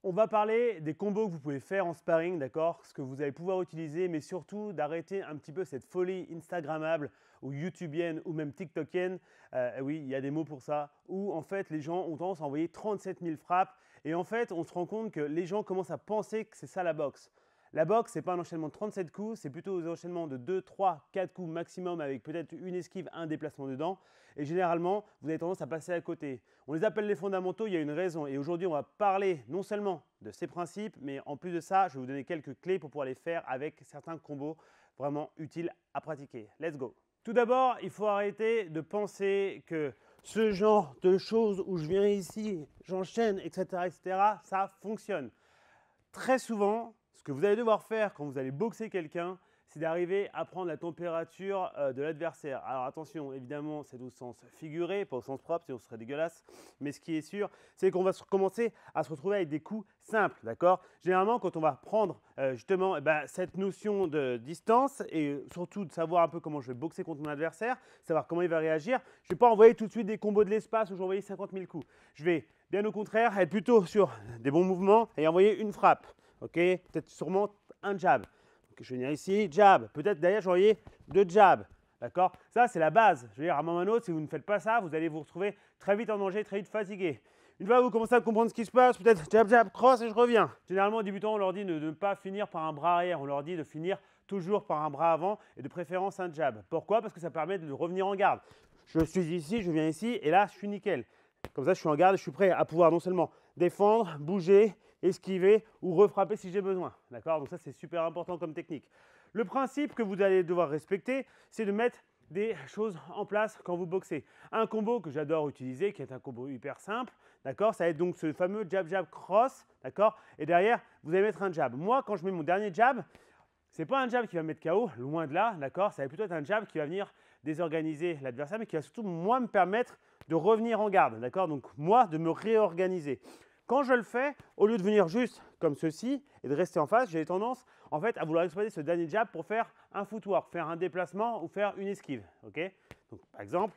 On va parler des combos que vous pouvez faire en sparring, d'accord? Ce que vous allez pouvoir utiliser, mais surtout d'arrêter un petit peu cette folie Instagrammable ou YouTubienne ou même TikTokienne. Oui, il y a des mots pour ça, où en fait les gens ont tendance à envoyer 37 000 frappes et en fait on se rend compte que les gens commencent à penser que c'est ça la boxe. La boxe, ce n'est pas un enchaînement de 37 coups, c'est plutôt un enchaînement de 2, 3, 4 coups maximum avec peut-être une esquive, un déplacement dedans. Et généralement, vous avez tendance à passer à côté. On les appelle les fondamentaux, il y a une raison. Et aujourd'hui, on va parler non seulement de ces principes, mais en plus de ça, je vais vous donner quelques clés pour pouvoir les faire avec certains combos vraiment utiles à pratiquer. Let's go! Tout d'abord, il faut arrêter de penser que ce genre de choses où je viens ici, j'enchaîne, etc., ça fonctionne. Très souvent, ce que vous allez devoir faire quand vous allez boxer quelqu'un, c'est d'arriver à prendre la température de l'adversaire. Alors attention, évidemment, c'est au sens figuré, pas au sens propre, sinon ce serait dégueulasse. Mais ce qui est sûr, c'est qu'on va commencer à se retrouver avec des coups simples, d'accord? Généralement, quand on va prendre justement cette notion de distance et surtout de savoir un peu comment je vais boxer contre mon adversaire, savoir comment il va réagir, je ne vais pas envoyer tout de suite des combos de l'espace où je vais envoyer 50 000 coups. Je vais bien au contraire être plutôt sur des bons mouvements et envoyer une frappe. Ok, peut-être sûrement un jab. Donc, je vais venir ici, jab. Peut-être derrière, je vais envoyer deux jabs. D'accord? Ça, c'est la base. Je veux dire, à un moment ou à un autre, si vous ne faites pas ça, vous allez vous retrouver très vite en danger, très vite fatigué. Une fois que vous commencez à comprendre ce qui se passe, peut-être jab, jab, cross et je reviens. Généralement, aux débutants, on leur dit de ne pas finir par un bras arrière. On leur dit de finir toujours par un bras avant et de préférence un jab. Pourquoi? Parce que ça permet de revenir en garde. Je suis ici, je viens ici et là, je suis nickel. Comme ça, je suis en garde et je suis prêt à pouvoir non seulement défendre, bouger, esquiver ou refrapper si j'ai besoin. D'accord? Donc ça, c'est super important comme technique. Le principe que vous allez devoir respecter, c'est de mettre des choses en place quand vous boxez. Un combo que j'adore utiliser, qui est un combo hyper simple, d'accord? Ça va être donc ce fameux jab, jab, cross, d'accord? Et derrière, vous allez mettre un jab. Moi, quand je mets mon dernier jab, ce n'est pas un jab qui va me mettre KO, loin de là, d'accord? Ça va plutôt être un jab qui va venir désorganiser l'adversaire, mais qui va surtout, moi, me permettre de revenir en garde, d'accord? Donc, moi, de me réorganiser. Quand je le fais, au lieu de venir juste comme ceci et de rester en face, j'ai tendance, en fait, à vouloir exploiter ce dernier jab pour faire un footwork, faire un déplacement ou faire une esquive, ok? Donc, par exemple,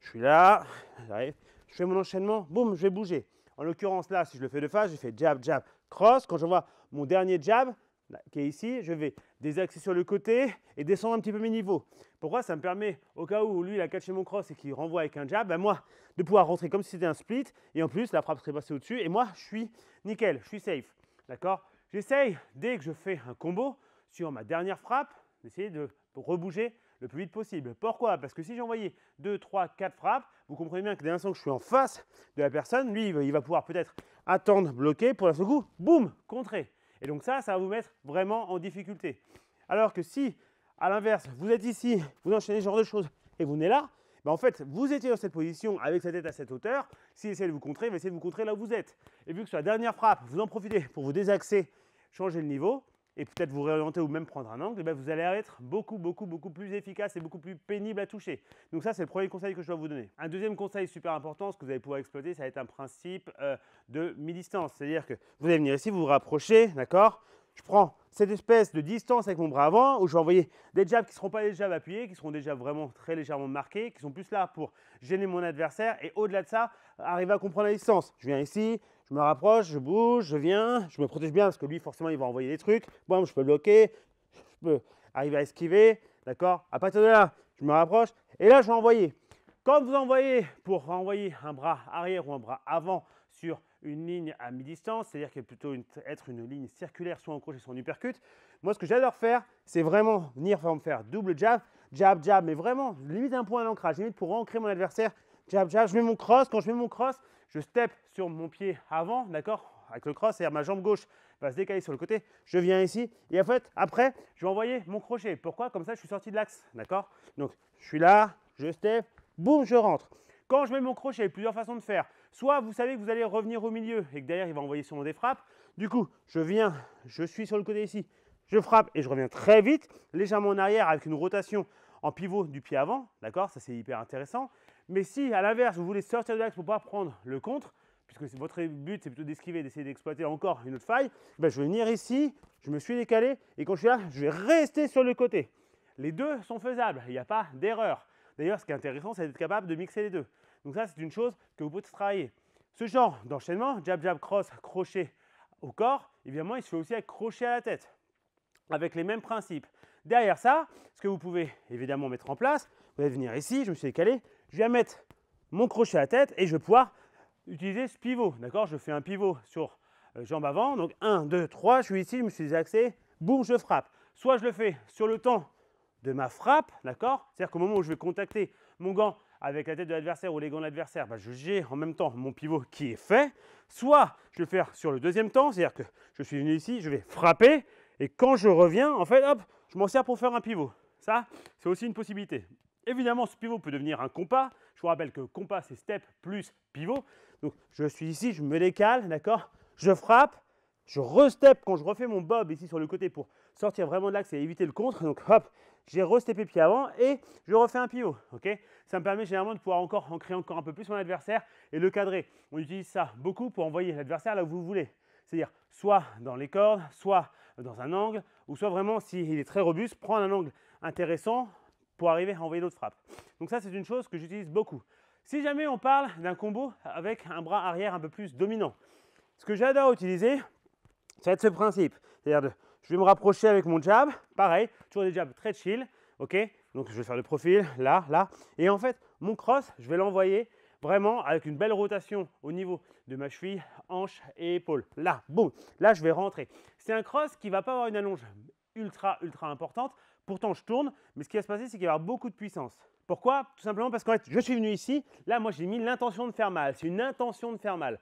je suis là, j'arrive, je fais mon enchaînement, boum, je vais bouger. En l'occurrence, là, si je le fais de face, j'ai fait jab, jab, cross. Quand je vois mon dernier jab, qui est ici, je vais désaxer sur le côté et descendre un petit peu mes niveaux. Pourquoi? Ça me permet, au cas où lui il a catché mon cross et qu'il renvoie avec un jab, moi de pouvoir rentrer comme si c'était un split et en plus la frappe serait passée au-dessus et moi je suis nickel, je suis safe. D'accord? J'essaye, dès que je fais un combo sur ma dernière frappe, d'essayer de rebouger le plus vite possible. Pourquoi? Parce que si j'ai envoyé 2, 3, 4 frappes, vous comprenez bien que dès l'instant que je suis en face de la personne, lui il va pouvoir peut-être attendre, bloquer, pour un second coup, boum, contrer. Et donc ça va vous mettre vraiment en difficulté. Alors que si, à l'inverse, vous êtes ici, vous enchaînez ce genre de choses et vous n'êtes là, en fait, vous étiez dans cette position avec sa tête à cette hauteur. S'il essaie de vous contrer, il va essayer de vous contrer là où vous êtes. Et vu que sur la dernière frappe, vous en profitez pour vous désaxer, changer le niveau et peut-être vous réorienter ou même prendre un angle, vous allez être beaucoup plus efficace et beaucoup plus pénible à toucher. Donc ça, c'est le premier conseil que je dois vous donner. Un deuxième conseil super important, ce que vous allez pouvoir exploiter, ça va être un principe de mi-distance. C'est-à-dire que vous allez venir ici, vous vous rapprochez, d'accord? Je prends cette espèce de distance avec mon bras avant où je vais envoyer des jabs qui ne seront pas des jabs appuyés, qui seront déjà vraiment très légèrement marqués, qui sont plus là pour gêner mon adversaire et au-delà de ça, arriver à comprendre la distance. Je viens ici, je me rapproche, je bouge, je viens, je me protège bien parce que lui forcément il va envoyer des trucs. Bon, je peux bloquer, je peux arriver à esquiver, d'accord? À partir de là, je me rapproche et là je vais envoyer. Quand vous envoyez pour envoyer un bras arrière ou un bras avant sur une ligne à mi-distance, c'est-à-dire qu'elle plutôt être une ligne circulaire, soit en crochet, soit en uppercut. Moi, ce que j'adore faire, c'est vraiment venir faire double jab, jab, jab, mais vraiment, limite un point d'ancrage, limite pour ancrer mon adversaire, jab, jab, je mets mon cross. Quand je mets mon cross, je step sur mon pied avant, d'accord? Avec le cross, c'est-à-dire ma jambe gauche va se décaler sur le côté, je viens ici, et en fait, après, je vais envoyer mon crochet. Pourquoi? Comme ça, je suis sorti de l'axe, d'accord? Donc, je suis là, je step, boum, je rentre. Quand je mets mon crochet, il y a plusieurs façons de faire. Soit vous savez que vous allez revenir au milieu et que derrière, il va envoyer sûrement des frappes. Du coup, je viens, je suis sur le côté ici, je frappe et je reviens très vite, légèrement en arrière avec une rotation en pivot du pied avant. D'accord? Ça, c'est hyper intéressant. Mais si, à l'inverse, vous voulez sortir de l'axe pour pouvoir prendre le contre, puisque votre but, c'est plutôt d'esquiver, d'essayer d'exploiter encore une autre faille, je vais venir ici, je me suis décalé et quand je suis là, je vais rester sur le côté. Les deux sont faisables, il n'y a pas d'erreur. D'ailleurs, ce qui est intéressant, c'est d'être capable de mixer les deux. Donc ça, c'est une chose que vous pouvez travailler. Ce genre d'enchaînement, jab, jab, cross, crochet, au corps, évidemment, il se fait aussi avec crochet à la tête, avec les mêmes principes. Derrière ça, ce que vous pouvez évidemment mettre en place, vous allez venir ici, je me suis décalé, je viens mettre mon crochet à la tête et je vais pouvoir utiliser ce pivot. D'accord? Je fais un pivot sur jambe avant, donc 1, 2, 3, je suis ici, je me suis axé, boum, je frappe. Soit je le fais sur le temps de ma frappe, d'accord? C'est-à-dire qu'au moment où je vais contacter mon gant avec la tête de l'adversaire ou les gants de l'adversaire, j'ai en même temps mon pivot qui est fait. Soit je vais le faire sur le deuxième temps, c'est-à-dire que je suis venu ici, je vais frapper et quand je reviens, en fait, hop, je m'en sers pour faire un pivot. Ça, c'est aussi une possibilité. Évidemment, ce pivot peut devenir un compas. Je vous rappelle que compas, c'est step plus pivot. Donc, je suis ici, je me décale, d'accord? Je frappe, je restep quand je refais mon bob ici sur le côté pour sortir vraiment de l'axe et éviter le contre. Donc, hop, j'ai restepé pied avant et je refais un pivot. Okay, ça me permet généralement de pouvoir encore ancrer encore un peu plus mon adversaire et le cadrer. On utilise ça beaucoup pour envoyer l'adversaire là où vous voulez. C'est-à-dire soit dans les cordes, soit dans un angle, ou soit vraiment, s'il est très robuste, prendre un angle intéressant pour arriver à envoyer d'autres frappes. Donc ça, c'est une chose que j'utilise beaucoup. Si jamais on parle d'un combo avec un bras arrière un peu plus dominant, ce que j'adore utiliser, ça va être ce principe. C'est-à-dire, je vais me rapprocher avec mon jab, pareil, toujours des jabs très chill, ok? Donc je vais faire le profil, là, là. Et en fait, mon cross, je vais l'envoyer vraiment avec une belle rotation au niveau de ma cheville, hanche et épaule. Là, boum, là je vais rentrer. C'est un cross qui ne va pas avoir une allonge ultra importante. Pourtant, je tourne, mais ce qui va se passer, c'est qu'il va y avoir beaucoup de puissance. Pourquoi? Tout simplement parce qu'en fait, je suis venu ici. Là, moi, j'ai mis l'intention de faire mal. C'est une intention de faire mal.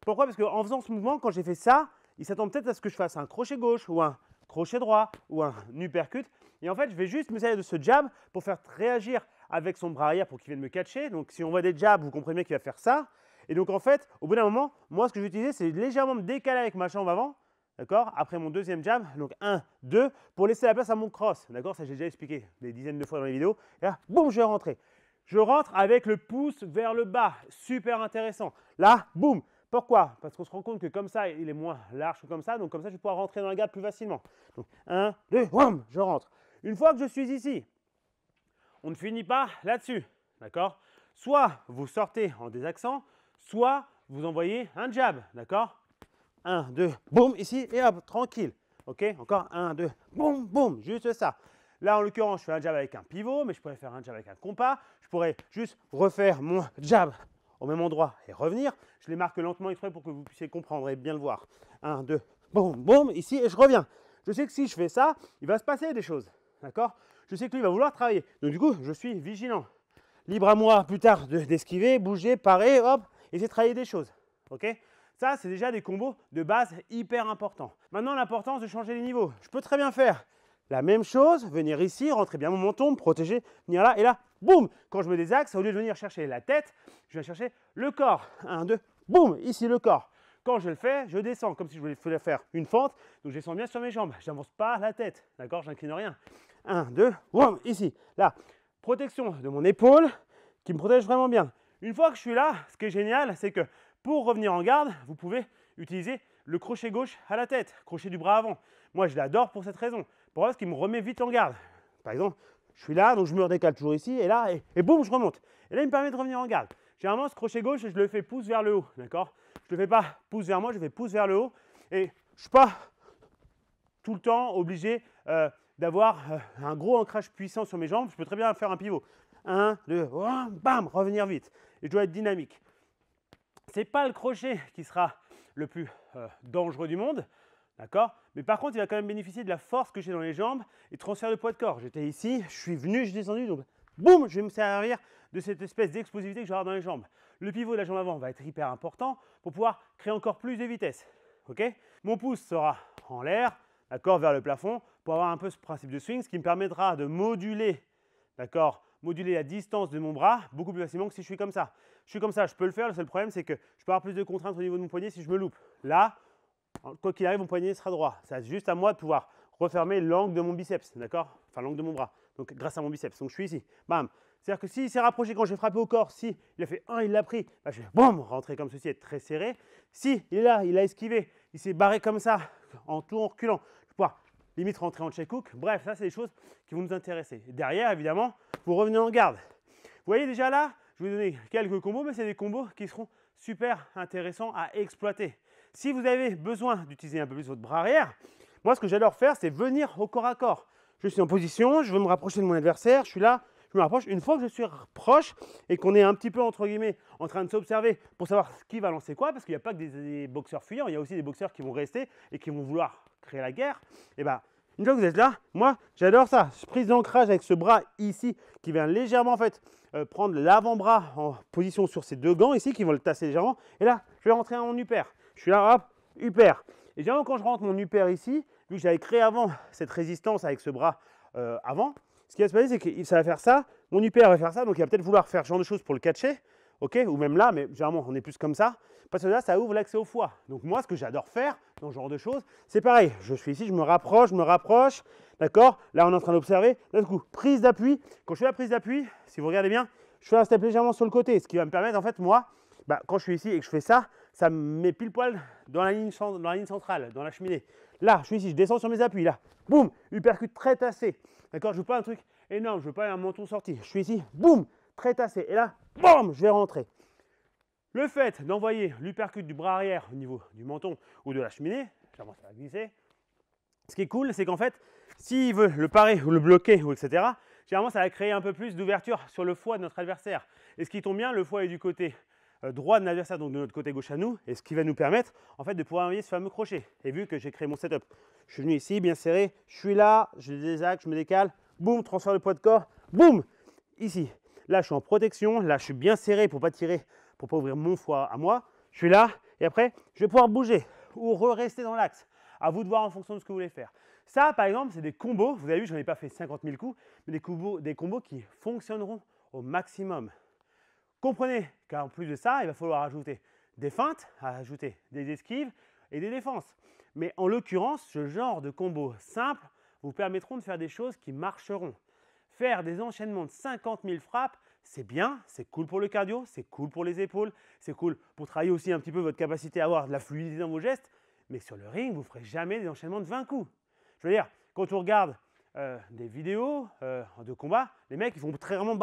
Pourquoi? Parce qu'en faisant ce mouvement, quand j'ai fait ça, il s'attend peut-être à ce que je fasse un crochet gauche ou un crochet droit ou un uppercut. Et en fait, je vais juste me servir de ce jab pour faire réagir avec son bras arrière pour qu'il vienne me catcher. Donc, si on voit des jabs, vous comprenez bien qu'il va faire ça. Et donc, en fait, au bout d'un moment, moi, ce que je vais utiliser, c'est légèrement me décaler avec ma jambe avant. D'accord? Après mon deuxième jab, donc 1, 2, pour laisser la place à mon cross. D'accord? Ça, j'ai déjà expliqué des dizaines de fois dans les vidéos. Et là, boum, je vais rentrer. Je rentre avec le pouce vers le bas. Super intéressant. Là, boum. Pourquoi? Parce qu'on se rend compte que comme ça, il est moins large que comme ça. Donc, comme ça, je vais pouvoir rentrer dans la garde plus facilement. Donc, 1, 2, boum, je rentre. Une fois que je suis ici, on ne finit pas là-dessus. D'accord? Soit vous sortez en désaxant, soit vous envoyez un jab. D'accord? 1, 2, boum, ici, et hop, tranquille. Ok, encore 1, 2, boum, boum, juste ça. Là, en l'occurrence, je fais un jab avec un pivot, mais je pourrais faire un jab avec un compas. Je pourrais juste refaire mon jab au même endroit et revenir. Je les marque lentement exprès pour que vous puissiez comprendre et bien le voir. 1, 2, boum, boum, ici, et je reviens. Je sais que si je fais ça, il va se passer des choses. D'accord? Je sais que lui va vouloir travailler. Donc, du coup, je suis vigilant. Libre à moi, plus tard, d'esquiver, bouger, parer, hop, essayer de travailler des choses. Ok? Ça, c'est déjà des combos de base hyper importants. Maintenant, l'importance de changer les niveaux. Je peux très bien faire la même chose, venir ici, rentrer bien mon menton, me protéger, venir là, et là, boum. Quand je me désaxe, au lieu de venir chercher la tête, je viens chercher le corps. 1, 2, boum, ici le corps. Quand je le fais, je descends, comme si je voulais faire une fente. Donc, je descends bien sur mes jambes. Je n'avance pas la tête, d'accord? Je n'incline rien. 1, 2, boum, ici, là. Protection de mon épaule qui me protège vraiment bien. Une fois que je suis là, ce qui est génial, c'est que pour revenir en garde, vous pouvez utiliser le crochet gauche à la tête, crochet du bras avant. Moi, je l'adore pour cette raison. Pourquoi? Parce qu'il me remet vite en garde. Par exemple, je suis là, donc je me redécale toujours ici, et là, et boum, je remonte. Et là, il me permet de revenir en garde. Généralement, ce crochet gauche, je le fais pouce vers le haut, d'accord? Je ne le fais pas pouce vers moi, je fais pouce vers le haut. Et je ne suis pas tout le temps obligé d'avoir un gros ancrage puissant sur mes jambes. Je peux très bien faire un pivot. 1, 2, bam, revenir vite. Et je dois être dynamique. Ce n'est pas le crochet qui sera le plus dangereux du monde, d'accord? Mais par contre, il va quand même bénéficier de la force que j'ai dans les jambes et transfert de poids de corps. J'étais ici, je suis venu, je suis descendu, donc boum, je vais me servir de cette espèce d'explosivité que je vais avoir dans les jambes. Le pivot de la jambe avant va être hyper important pour pouvoir créer encore plus de vitesse. Okay? Mon pouce sera en l'air, d'accord, vers le plafond, pour avoir un peu ce principe de swing, ce qui me permettra de moduler, d'accord, moduler la distance de mon bras beaucoup plus facilement que si je suis comme ça. Je suis comme ça, je peux le faire, le seul problème c'est que je peux avoir plus de contraintes au niveau de mon poignet si je me loupe. Là, quoi qu'il arrive, mon poignet sera droit. C'est juste à moi de pouvoir refermer l'angle de mon biceps, d'accord? Enfin, l'angle de mon bras, donc grâce à mon biceps. Donc je suis ici, bam. C'est-à-dire que s'il s'est rapproché quand j'ai frappé au corps, si il a fait 1, il l'a pris, bah, je vais boum, rentrer comme ceci, être très serré. Si il est là, il a esquivé, il s'est barré comme ça, en tout en reculant, je vais pouvoir limite rentrer en check hook. Bref, ça c'est des choses qui vont nous intéresser. Et derrière, évidemment, vous revenez en garde. Vous voyez déjà là, je vais vous donner quelques combos, mais c'est des combos qui seront super intéressants à exploiter. Si vous avez besoin d'utiliser un peu plus votre bras arrière, moi, ce que j'adore faire, c'est venir au corps à corps. Je suis en position, je veux me rapprocher de mon adversaire, je suis là, je me rapproche. Une fois que je suis proche et qu'on est un petit peu, entre guillemets, en train de s'observer pour savoir qui va lancer quoi, parce qu'il n'y a pas que des boxeurs fuyants, il y a aussi des boxeurs qui vont rester et qui vont vouloir créer la guerre, et bien, une fois que vous êtes là, moi, j'adore ça. Prise d'ancrage avec ce bras ici qui vient légèrement, en fait, prendre l'avant-bras en position sur ces deux gants ici qui vont le tasser légèrement. Et là, je vais rentrer en upper. Je suis là, hop, upper. Et généralement, quand je rentre mon upper ici, vu que j'avais créé avant cette résistance avec ce bras avant, ce qui va se passer, c'est que ça va faire ça. Mon upper va faire ça. Donc, il va peut-être vouloir faire ce genre de choses pour le catcher. OK, ou même là, mais généralement, on est plus comme ça. Parce que là, ça ouvre l'accès au foie. Donc, moi, ce que j'adore faire dans ce genre de choses, c'est pareil. Je suis ici, je me rapproche. D'accord? Là, on est en train d'observer. D'un coup, prise d'appui. Quand je fais la prise d'appui, si vous regardez bien, je fais un step légèrement sur le côté. Ce qui va me permettre, en fait, moi, quand je suis ici et que je fais ça, ça me met pile poil dans la ligne centrale, dans la cheminée. Là, je suis ici, je descends sur mes appuis. Là, boum, uppercut très tassé. D'accord? Je ne veux pas un truc énorme, je ne veux pas un menton sorti. Je suis ici, boum, très tassé. Et là, boum, je vais rentrer. Le fait d'envoyer l'uppercut du bras arrière au niveau du menton ou de la cheminée, généralement ça va glisser. Ce qui est cool, c'est qu'en fait, s'il veut le parer ou le bloquer, ou etc., généralement ça va créer un peu plus d'ouverture sur le foie de notre adversaire. Et ce qui tombe bien, le foie est du côté droit de l'adversaire, donc de notre côté gauche à nous, et ce qui va nous permettre en fait de pouvoir envoyer ce fameux crochet. Et vu que j'ai créé mon setup, je suis venu ici, bien serré, je suis là, je désaxe, je me décale, boum, transfert de poids de corps, boum, ici. Là, je suis en protection, là, je suis bien serré pour ne pas tirer, pour ne pas ouvrir mon foie à moi. Je suis là, et après, je vais pouvoir bouger ou rester dans l'axe. À vous de voir en fonction de ce que vous voulez faire. Ça, par exemple, c'est des combos. Vous avez vu, je n'en ai pas fait 50 000 coups, mais des combos qui fonctionneront au maximum. Comprenez qu'en plus de ça, il va falloir ajouter des feintes, ajouter des esquives et des défenses. Mais en l'occurrence, ce genre de combos simples vous permettront de faire des choses qui marcheront. Faire des enchaînements de 50 000 frappes, c'est bien, c'est cool pour le cardio, c'est cool pour les épaules, c'est cool pour travailler aussi un petit peu votre capacité à avoir de la fluidité dans vos gestes. Mais sur le ring, vous ne ferez jamais des enchaînements de 20 coups. Je veux dire, quand on regarde des vidéos de combat, les mecs ils font très rarement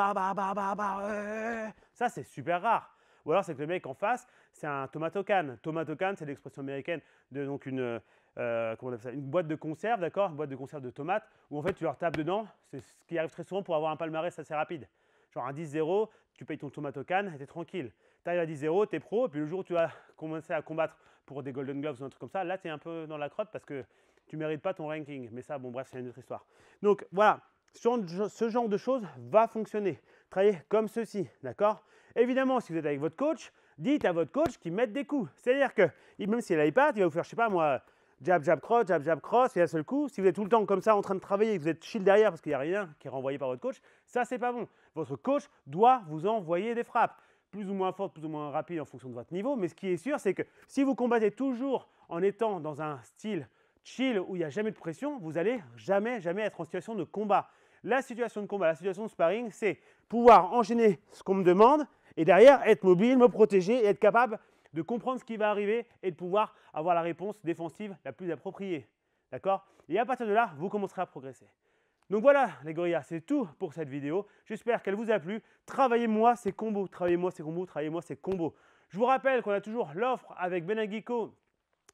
ça c'est super rare. Ou alors c'est que le mec en face, c'est un tomato can. Tomato can, c'est l'expression américaine de donc une boîte de conserve, d'accord, une boîte de conserve de tomates, où en fait tu leur tapes dedans. C'est ce qui arrive très souvent pour avoir un palmarès assez rapide. Genre un 10-0, tu payes ton tomato can et tu es tranquille. Tu arrives à 10-0, tu es pro, et puis le jour où tu vas commencer à combattre pour des Golden Gloves ou un truc comme ça, là tu es un peu dans la crotte parce que tu ne mérites pas ton ranking. Mais ça, bon bref, c'est une autre histoire. Donc voilà, ce genre de choses va fonctionner. Travaillez comme ceci, d'accord? Évidemment, si vous êtes avec votre coach, dites à votre coach qu'il mette des coups. C'est-à-dire que même s'il a l'iPad, il va vous faire, je ne sais pas moi, jab, jab, cross, et un seul coup. Si vous êtes tout le temps comme ça en train de travailler et que vous êtes chill derrière parce qu'il n'y a rien qui est renvoyé par votre coach, ça, c'est pas bon. Votre coach doit vous envoyer des frappes. Plus ou moins fortes, plus ou moins rapides en fonction de votre niveau. Mais ce qui est sûr, c'est que si vous combattez toujours en étant dans un style chill où il n'y a jamais de pression, vous n'allez jamais être en situation de combat. La situation de combat, la situation de sparring, c'est pouvoir enchaîner ce qu'on me demande et derrière être mobile, me protéger et être capable de comprendre ce qui va arriver et de pouvoir avoir la réponse défensive la plus appropriée. D'accord? Et à partir de là, vous commencerez à progresser. Donc voilà les gorillas, c'est tout pour cette vidéo. J'espère qu'elle vous a plu. Travaillez-moi ces combos, travaillez-moi ces combos, travaillez-moi ces combos. Je vous rappelle qu'on a toujours l'offre avec Benagiko.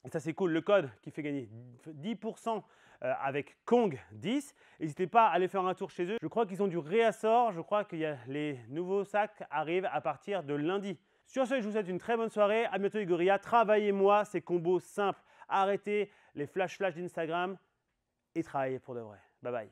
Et ça c'est cool, le code qui fait gagner 10% avec Kong 10. N'hésitez pas à aller faire un tour chez eux. Je crois qu'ils ont du réassort, je crois que les nouveaux sacs arrivent à partir de lundi. Sur ce, je vous souhaite une très bonne soirée. À bientôt les gorillas. Travaillez-moi ces combos simples. Arrêtez les flash d'Instagram et travaillez pour de vrai. Bye bye.